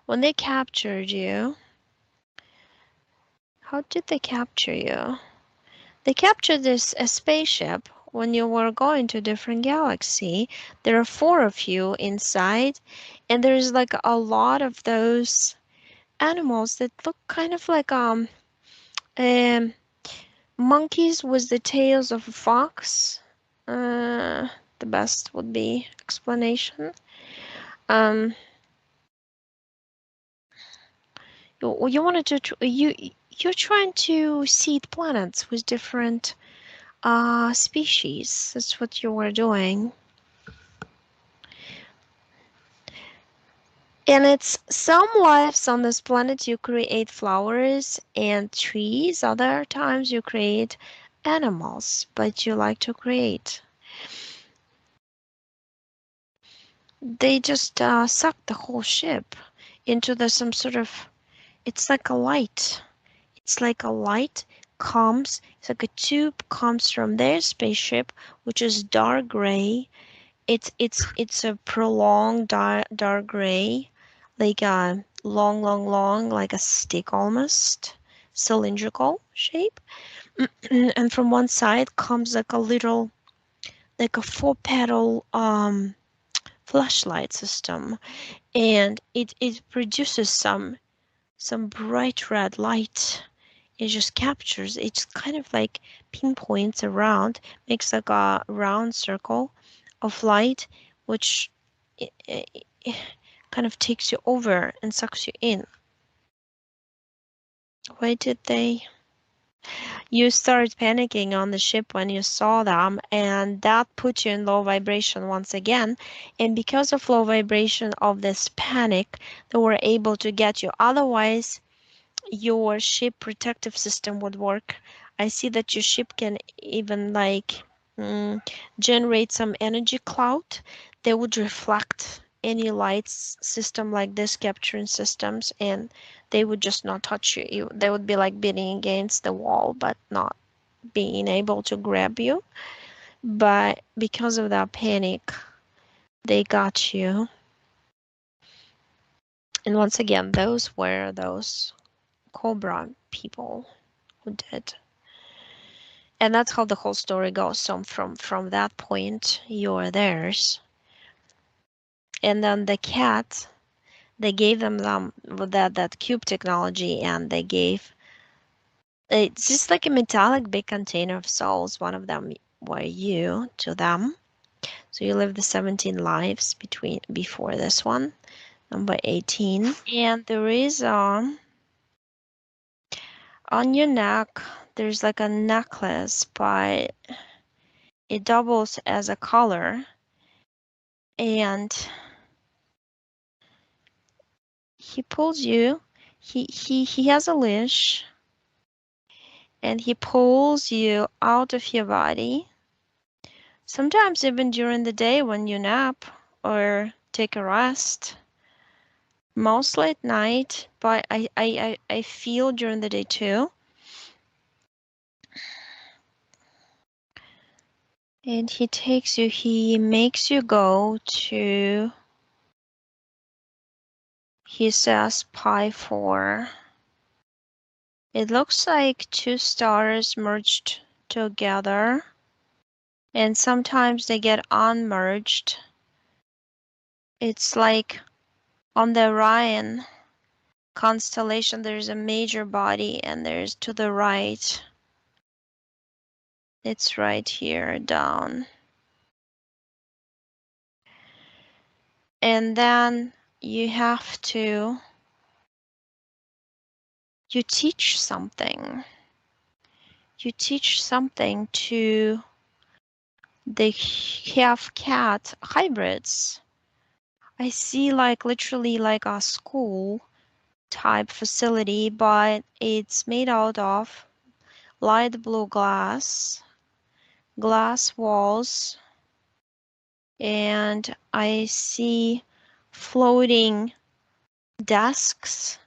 When they captured you, how did they capture you? They captured a spaceship when you were going to a different galaxy. There are 4 of you inside, and there's like a lot of those animals that look kind of like um monkeys with the tails of a fox. The best would be explanation. Um, you wanted to you're trying to seed planets with different species. That's what you were doing. And it's some lives on this planet you create flowers and trees, other times you create animals, but you like to create. They just suck the whole ship into some sort of, it's like a light. It's like a light comes, it's like a tube comes from their spaceship, which is dark gray. It's a prolonged dark gray, like a long, like a stick almost, cylindrical shape. And from one side comes like a little, like a 4-petal flashlight system, and it produces some bright red light. It just captures, it's kind of like pinpoints around, makes like a round circle of light, which kind of takes you over and sucks you in. Why did they? You started panicking on the ship when you saw them, and that put you in low vibration once again. And because of low vibration of this panic, they were able to get you. Otherwise, your ship protective system would work. I see that your ship can even like generate some energy cloud that would reflect any lights system like this capturing systems, and they would just not touch you. They would be like beating against the wall but not being able to grab you. But because of that panic, they got you. And once again, those were those Cobra people who did. And that's how the whole story goes. So from that point, you're theirs. And then the cat, they gave them that cube technology, and they gave, it's just like a metallic big container of souls. One of them were you to them. So you lived the 17 lives before this one, number 18. And there is on your neck, there's like a necklace, but it doubles as a collar. And he pulls you. He has a leash, and he pulls you out of your body. Sometimes even during the day when you nap or take a rest. Mostly at night, but I feel during the day too. And he takes you, he makes you go to, he says pi 4. It looks like 2 stars merged together, and sometimes they get unmerged. It's like on the Orion constellation, there's a major body, and there's to the right, it's right here down. And then you have to, you teach something. You teach something to the half cat hybrids. I see like literally like a school type facility, but it's made out of light blue glass walls, and I see floating desks,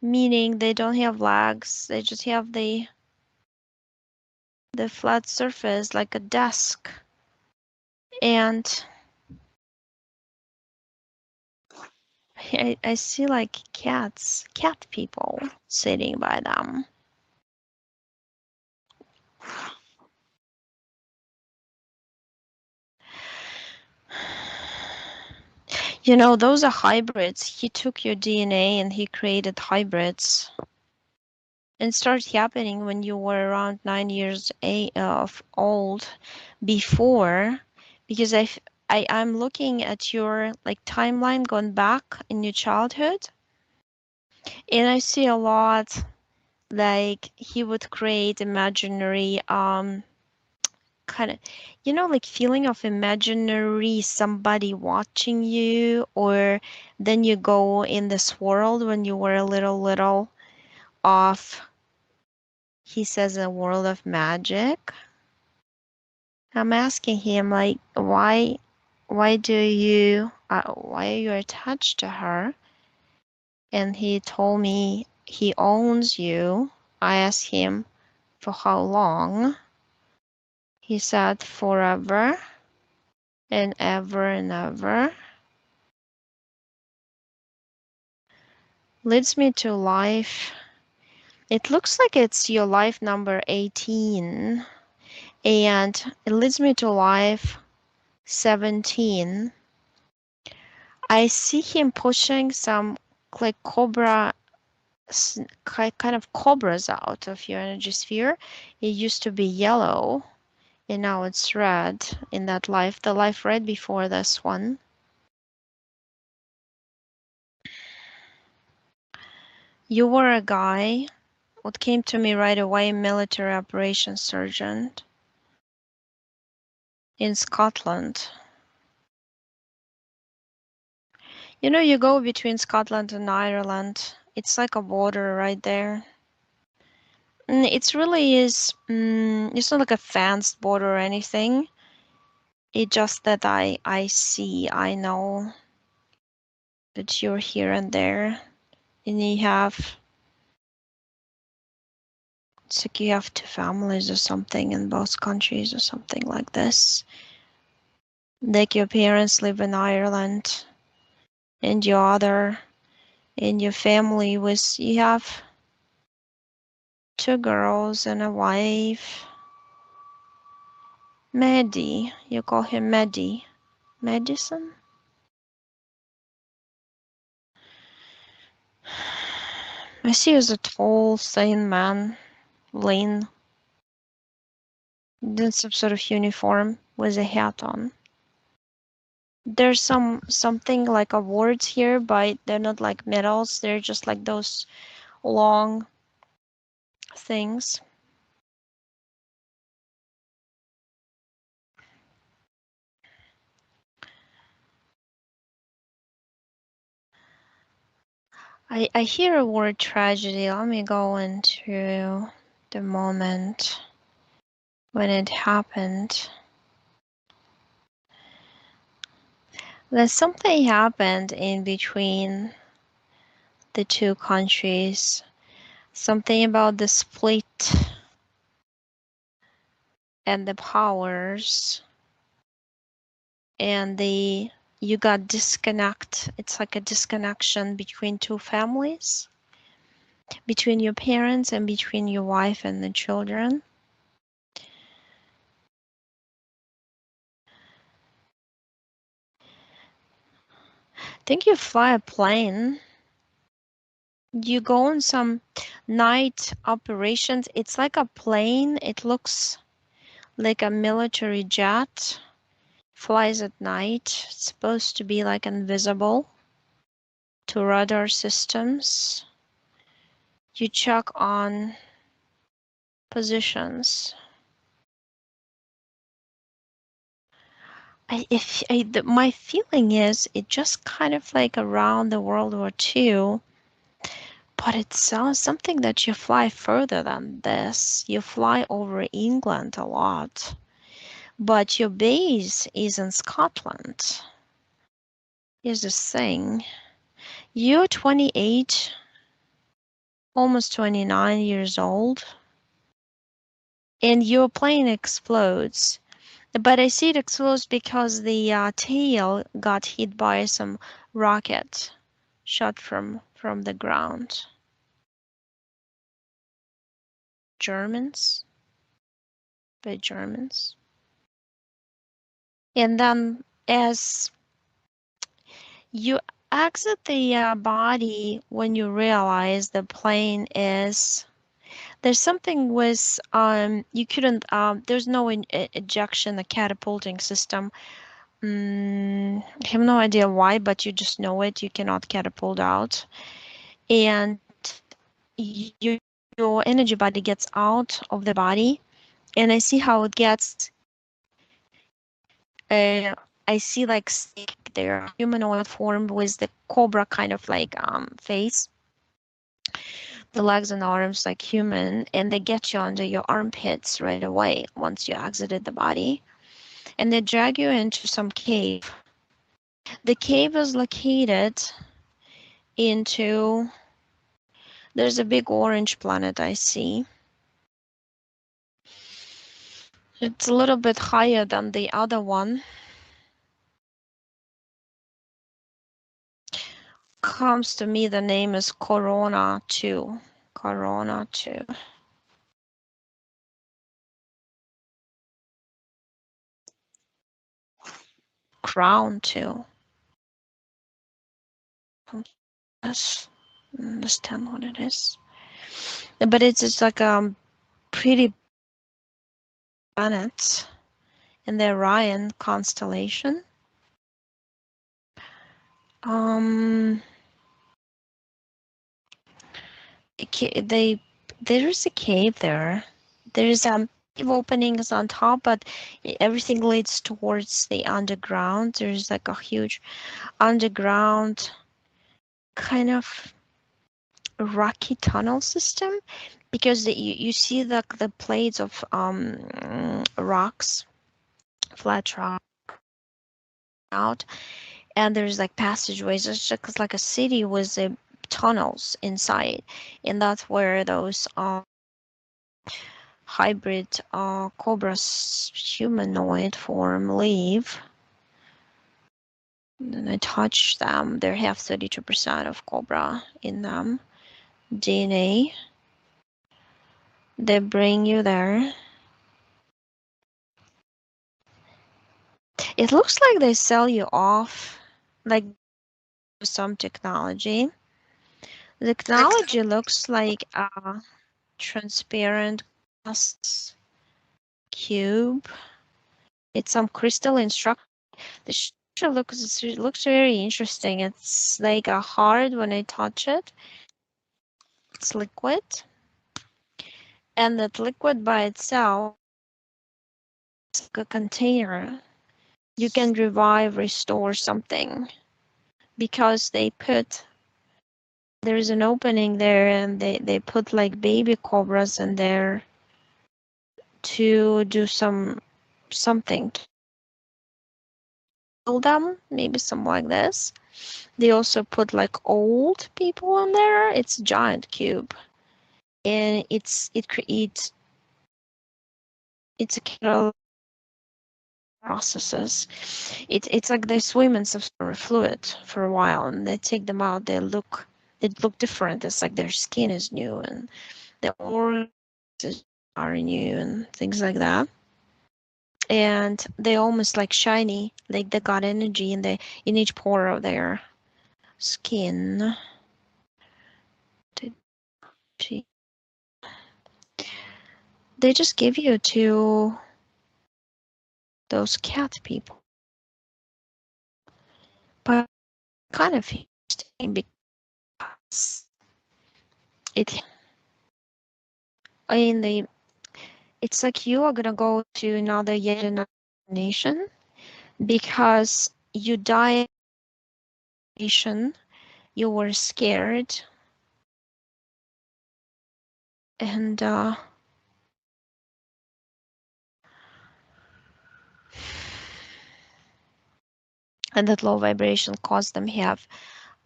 meaning they don't have legs, they just have the flat surface like a desk. And I see like cat people sitting by them. You know, those are hybrids. He took your DNA and he created hybrids. And started happening when you were around 9 years of old. Before, because I'm looking at your like timeline going back in your childhood, and I see a lot like he would create imaginary kind of, you know, like feeling of imaginary somebody watching you, or then you go in this world when you were a little off. He says a world of magic. I'm asking him like, why why are you attached to her? And he told me he owns you. I asked him for how long. He said forever and ever and ever. Leads me to life. It looks like it's your life number 18, and it leads me to life 17. I see him pushing some like cobra, kind of cobras out of your energy sphere. It used to be yellow and now it's red in that life, the life right before this one. You were a guy. What came to me right away, military operations sergeant in Scotland. You know, you go between Scotland and Ireland. It's like a border right there. It's really is, it's not like a fenced border or anything. It just that I know that you're here and there, and you have, it's like you have two families or something in both countries or something like this. Like your parents live in Ireland, and your other, in your family was, you have two girls and a wife. Maddie, you call him Maddie. Madison? I see you as a tall, thin man, lean, in some sort of uniform with a hat on. There's something like awards here, but they're not like medals. They're just like those long things. I hear a word tragedy. Let me go into the moment when it happened. There's something happened in between the two countries. Something about the split and the powers, and you got disconnect. It's like a disconnection between two families, between your parents and between your wife and the children. I think you fly a plane. You go on some night operations. It's like a plane. It looks like a military jet. Flies at night. It's supposed to be like invisible to radar systems. You check on positions. My feeling is it just kind of like around the World War II, but it sounds something that you fly further than this. You fly over England a lot, but your base is in Scotland. Here's the thing. You're 28, almost 29 years old, and your plane explodes. But I see it explodes because the tail got hit by some rocket. shot from the ground. Germans, by Germans. And then as you exit the body, when you realize the plane is, there's something with, you couldn't, there's no ejection, a catapulting system. I have no idea why, but you just know it. You cannot catapult out. And your energy body gets out of the body. And I see how it gets, I see like their humanoid form with the cobra kind of like face, the legs and arms like human, and they get you under your armpits right away once you exited the body, and they drag you into some cave. The cave is located into, there's a big orange planet I see. It's a little bit higher than the other one. Comes to me, the name is Corona 2. Corona 2. Crown 2. Yes, understand what it is. But it's just like pretty planets in the Orion constellation. There's a cave there. There's cave openings on top, but everything leads towards the underground. There's like a huge underground kind of rocky tunnel system, because you see the plates of rocks, flat rock out, and there's like passageways. It's just like a city with tunnels inside, and that's where those hybrid cobras humanoid form live. And then I touch them. They have 32% of cobra in them. DNA. They bring you there. It looks like they sell you off, like some technology. The technology looks like a transparent glass cube. It's some crystalline structure. The structure looks very interesting. It's like a hard when I touch it. It's liquid, and that liquid by itself is like a container. You can revive, restore something, because there's an opening there, and they put like baby cobras in there to do something to kill them, maybe something like this. They also put like old people in there. It's a giant cube, and it creates, it's a kind of processes. It's like they swim in some sort of fluid for a while, and they take them out. They look different. It's like their skin is new, and their organs are new, and things like that. And they almost like shiny, like they got energy in each pore of their skin. They just give you to those cat people, but kind of interesting because it's like you are gonna go to yet another nation because you died in a nation, you were scared, and that low vibration caused them have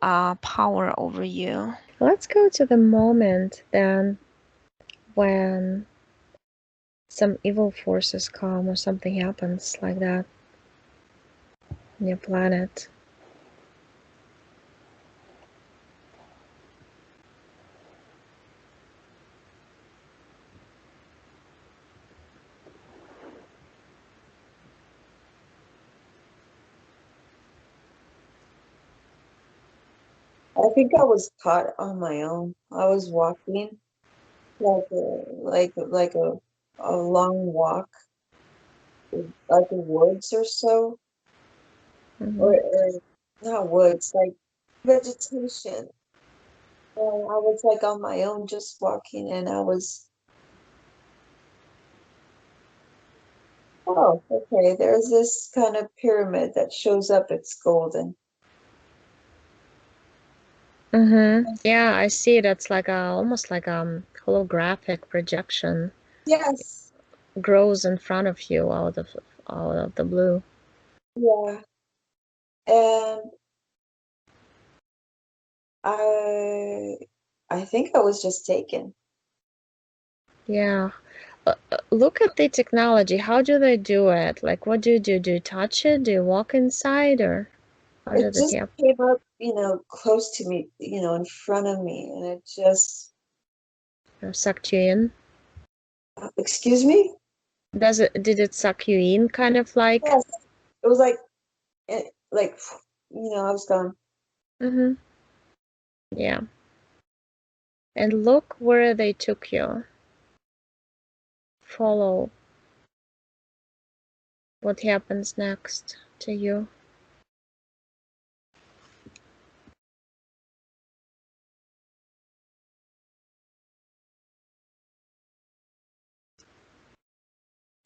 power over you. Let's go to the moment then when some evil forces come or something happens like that on your planet. I think I was caught on my own. I was walking like a long walk, like the woods or so, Mm-hmm. or not woods, like vegetation. And I was like on my own, just walking, and I was, oh, okay, there's this kind of pyramid that shows up. It's golden. Mm-hmm. Yeah, I see. That's like a almost like a holographic projection Yes, grows in front of you out of the blue. yeah. And I I think I was just taken. Yeah. Look at the technology. How do they do it? Like, what do you do? Do you touch it? Do you walk inside, or how It does it just happen? came up, close to me, in front of me, and it just, Or sucked you in? excuse me? Did it suck you in, kind of like? Yes, it was like, like, I was gone. Mm-hmm. Yeah. And look where they took you. Follow what happens next to you.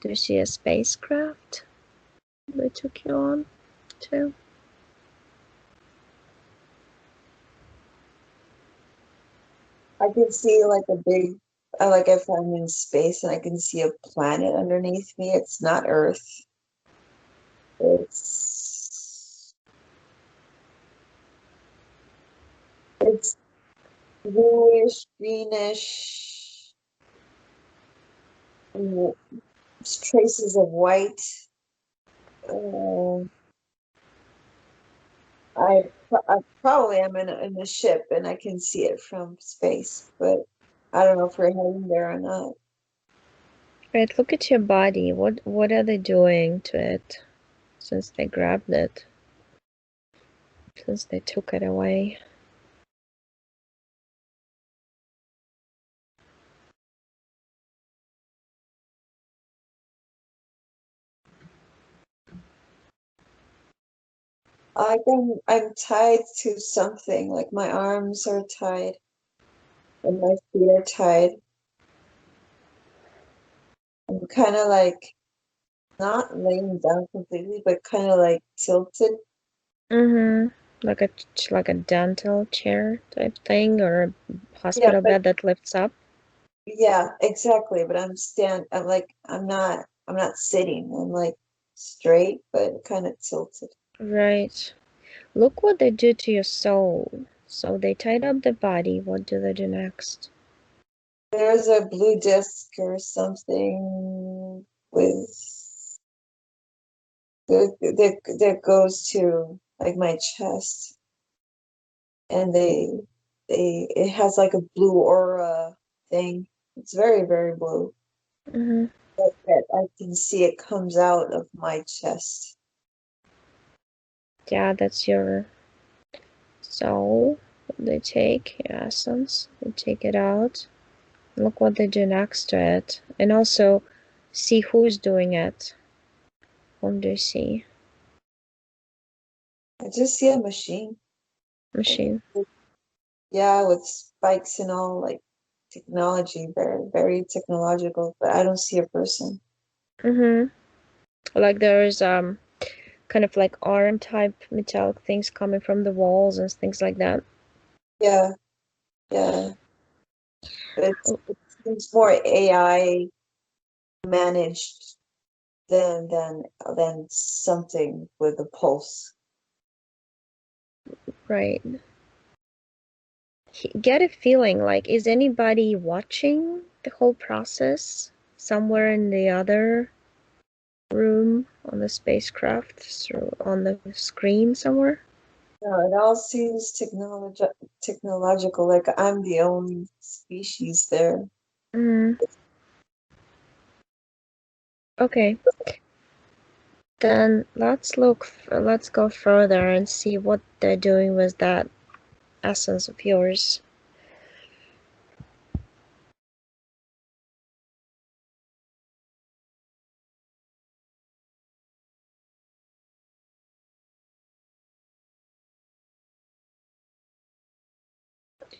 Do you see a spacecraft they took you on to? I can see like a big, like if I'm in space and I can see a planet underneath me. It's not Earth. It's it's bluish, greenish, w- traces of white. Uh, I probably am in a ship and I can see it from space, but I don't know if we're heading there or not. Right, look at your body. What are they doing to it since they grabbed it? Since they took it away? I'm tied to something, like my arms are tied and my feet are tied. I'm kind of like not laying down completely, but kind of like tilted. Mm-hmm. Like a dental chair type thing, or a Yeah, hospital but bed that lifts up. yeah, exactly. But I'm like, I'm not sitting. I'm like straight, but kind of tilted. Right. Look what they do to your soul. So they tied up the body. What do they do next? There's a blue disc or something with that goes to like my chest, and it has like a blue aura thing. It's very, very blue. Mm-hmm. That I can see it comes out of my chest. Yeah, that's your soul. They take your essence. They take it out. Look what they do next to it. And also see who's doing it. Whom do you see? I just see a machine. Machine. Yeah, with spikes and all, like technology, very, very technological, but I don't see a person. Mm-hmm. Like there's kind of like arm type metallic things coming from the walls and things like that. Yeah, yeah. But it seems more AI managed than something with a pulse. Right. Get a feeling like, is anybody watching the whole process somewhere in the other room on the spacecraft, so on the screen somewhere? No, it all seems technological, like I'm the only species there. Mm, okay, then let's go further and see what they're doing with that essence of yours.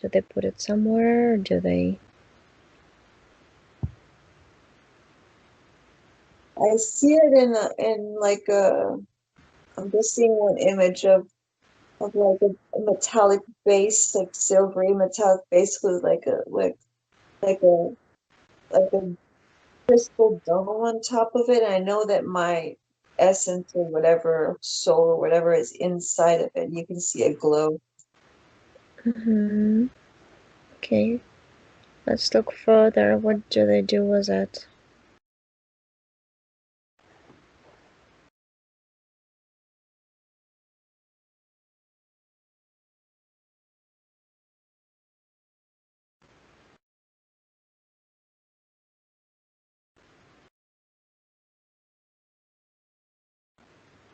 Do they put it somewhere, or do they? I see it in like a. I'm just seeing one image of like a metallic base, like silvery metallic base with like a like a crystal dome on top of it. And I know that my essence or whatever soul or whatever is inside of it. You can see a glow. Mm-hmm. Okay. Let's look further. What do they do with it?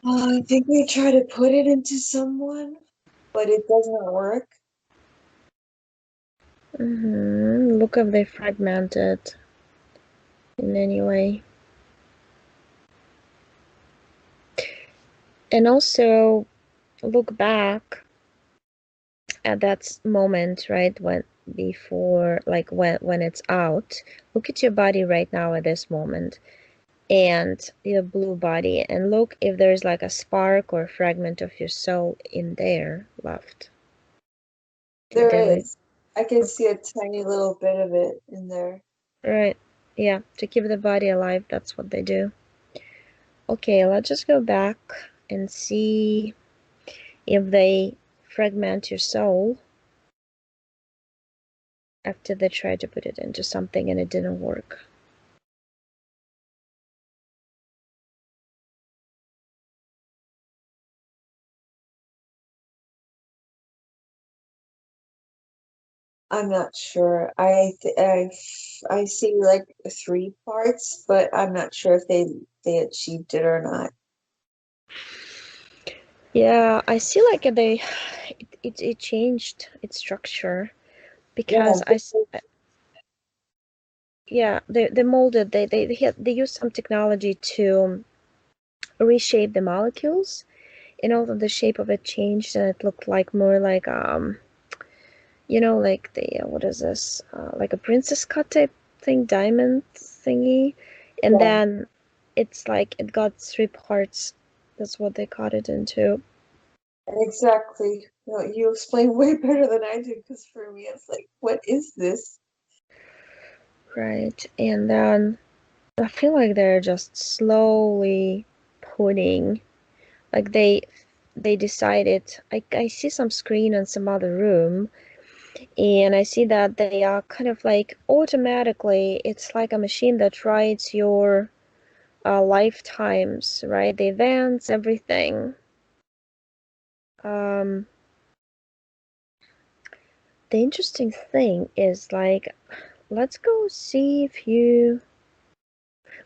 I think we try to put it into someone, but it doesn't work. Mm-hmm. Look if they fragment it in any way. And also look back at that moment, right, when before, like when it's out. Look at your body right now at this moment, and your blue body, and look if there's like a spark or fragment of your soul in there left. There Did they? is. I can see a tiny little bit of it in there. Right. Yeah, to keep the body alive, that's what they do. Okay, let's just go back and see if they fragment your soul after they tried to put it into something and it didn't work. I'm not sure. I see like 3 parts, but I'm not sure if they achieved it or not. Yeah, I see like it changed its structure because Yeah, yeah, they molded, they used some technology to reshape the molecules, and although the shape of it changed and it looked like more like like the what is this, like a princess cut type thing, diamond thingy, and yeah, then it's like it got 3 parts. That's what they cut it into. exactly. No, you explain way better than I do, because for me it's like, what is this? Right, and then I feel like they're just slowly putting, like they decided. I see some screen in some other room, and I see that they are kind of like automatically, it's like a machine that writes your lifetimes, right? The events, everything. Um, the interesting thing is like, let's go see if you,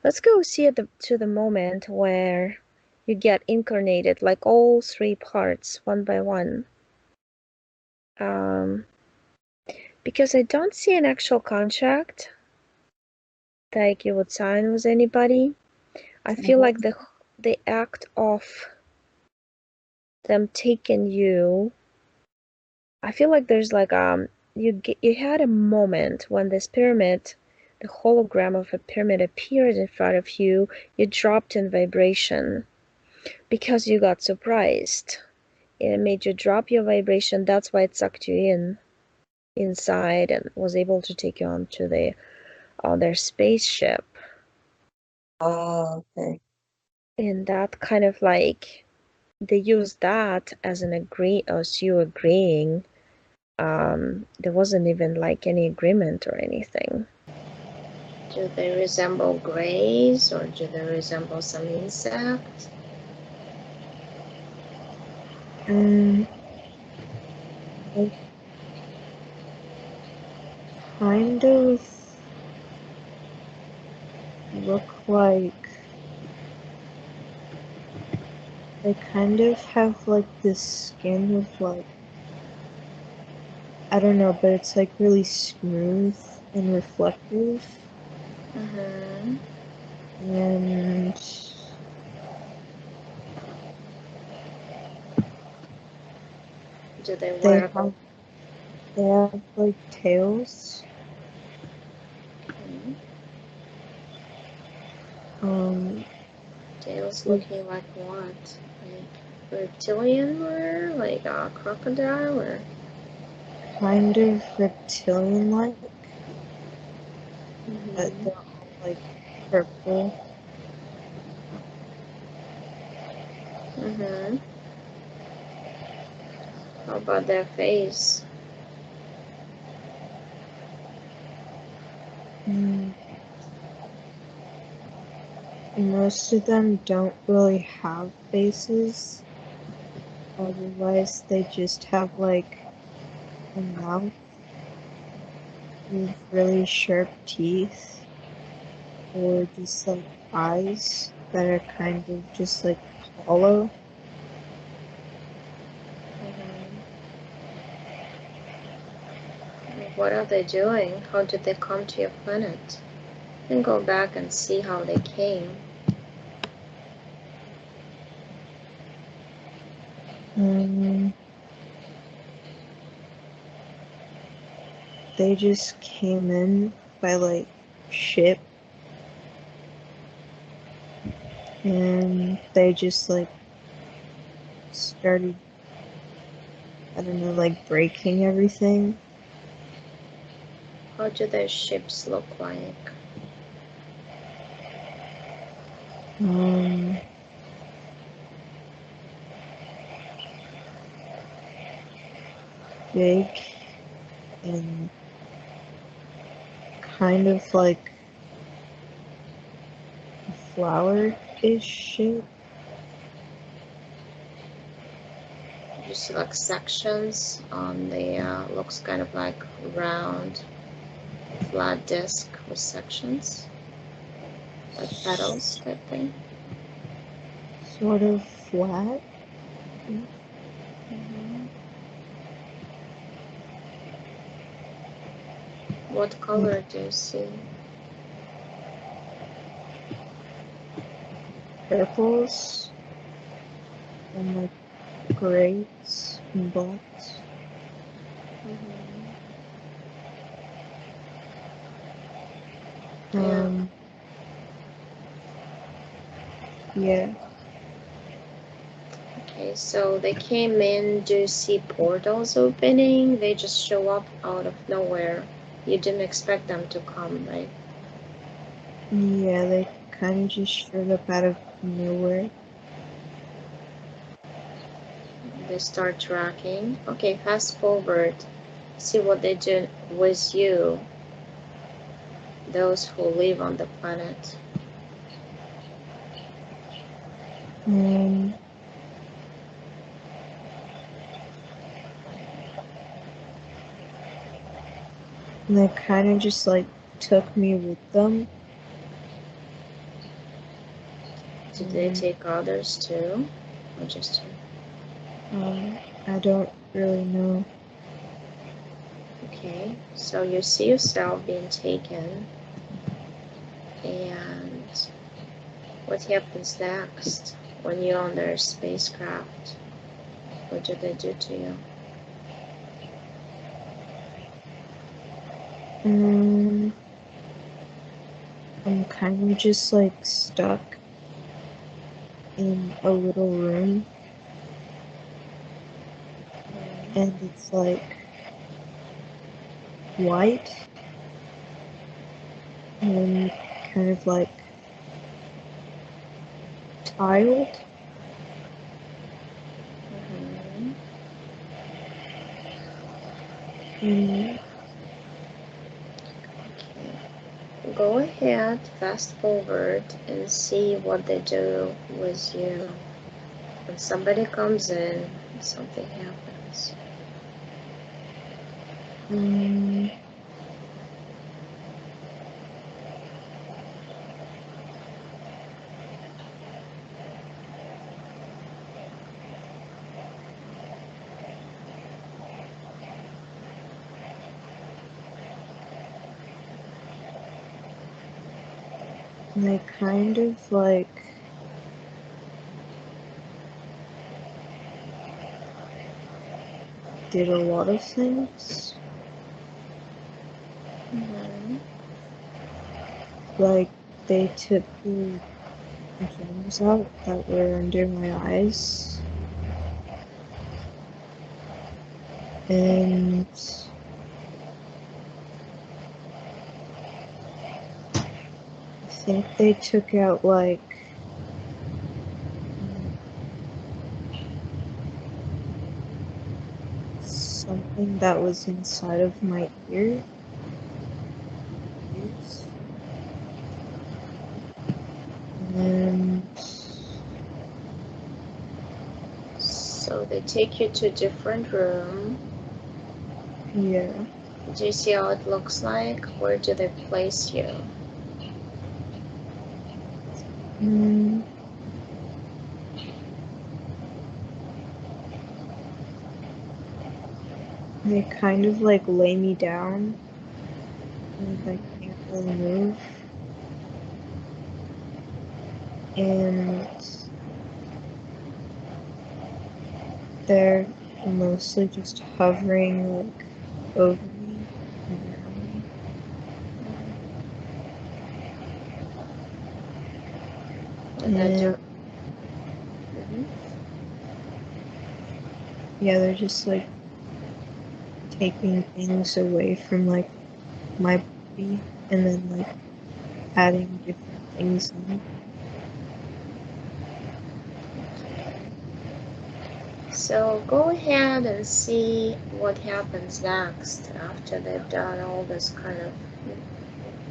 let's go see at the moment where you get incarnated, like all 3 parts, one by one. Um, because I don't see an actual contract like you would sign with anybody. I feel Mhm. like the act of them taking you, I feel like there's like you had a moment when this pyramid, the hologram of a pyramid appeared in front of you. You dropped in vibration because you got surprised. It made you drop your vibration. That's why it sucked you inside and was able to take you onto their spaceship. Oh, okay. And that kind of like they use that as an as you agreeing. There wasn't even like any agreement or anything. Do they resemble grays or do they resemble some insect? They kind of look like they kind of have like this skin of like I don't know, but it's like really smooth and reflective. Mm-hmm. And Do they they work? have like tails. Mhm. Tails With looking like what? Like reptilian or like a crocodile or? kind of reptilian-like, but Mm-hmm. they're all like purple. Mm-hmm. How about their face? Mm, most of them don't really have faces. Otherwise, they just have like a mouth with really sharp teeth, or just like eyes that are kind of just like hollow. Mm-hmm. What are they doing? How did they come to your planet? And go back and see how they came. They just came in by like ship, and they just like started, I don't know, like breaking everything. How do their ships look like? Um, Big and kind of like a flower-ish shape. You see like sections on the, looks kind of like round, flat disc with sections, like petals type thing. Sort of flat. Mm-hmm. What color do you see? Purples and like grays and blacks. Mm-hmm. Yeah. Um, yeah. Okay, so they came in. Do you see portals opening? They just show up out of nowhere. You didn't expect them to come, right? Yeah, they kind of just showed up out of nowhere. They start tracking. Okay, fast forward. See what they do with you, those who live on the planet. Um, and they kind of just like took me with them. Did they take others too? Or just you? I don't really know. Okay, so you see yourself being taken, and what happens next when you're on their spacecraft? What do they do to you? I'm kind of just like stuck in a little room, and it's like white and kind of like tiled. Mm-hmm. And Okay. Go ahead, fast forward, and see what they do with you. When somebody comes in, something happens. they kind of like did a lot of things. Mm-hmm. Like they took the gems out that were under my eyes, and I think they took out like something that was inside of my ear. And So they take you to a different room. yeah, Do you see how it looks like? Where do they place you? mm, they kind of like lay me down, and I can't really move. And they're mostly just hovering like over me and around me. And then And mm-hmm. yeah, they're just like taking things away from like my body and then like adding different things in. So go ahead and see what happens next after they've done all this kind of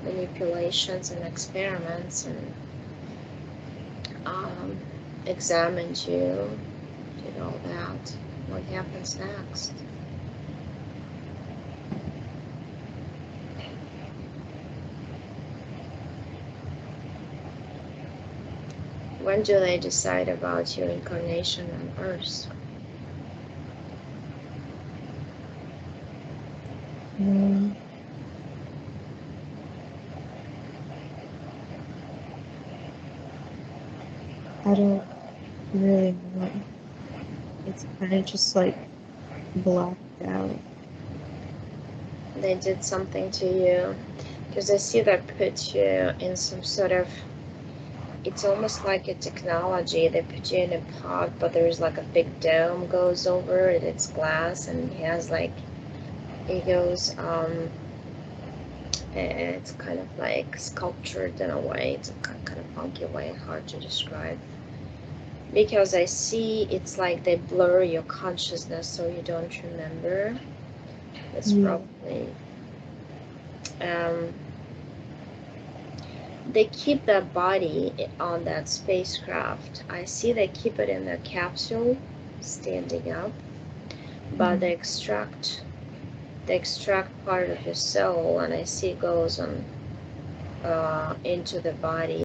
manipulations and experiments and examined you, did all that. What happens next? When do they decide about your incarnation on Earth? I don't really know. It's kind of just like blacked out. They did something to you, because I see they put you in some sort of, it's almost like a technology. They put you in a pod, but there's like a big dome goes over it. It's glass, and it has like, it goes, it's kind of like sculptured in a way. It's a kind of funky way, hard to describe. Because I see it's like they blur your consciousness so you don't remember. It's probably, they keep that body on that spacecraft. I see they keep it in their capsule, standing up, but they extract part of your soul, and I see it goes on into the body.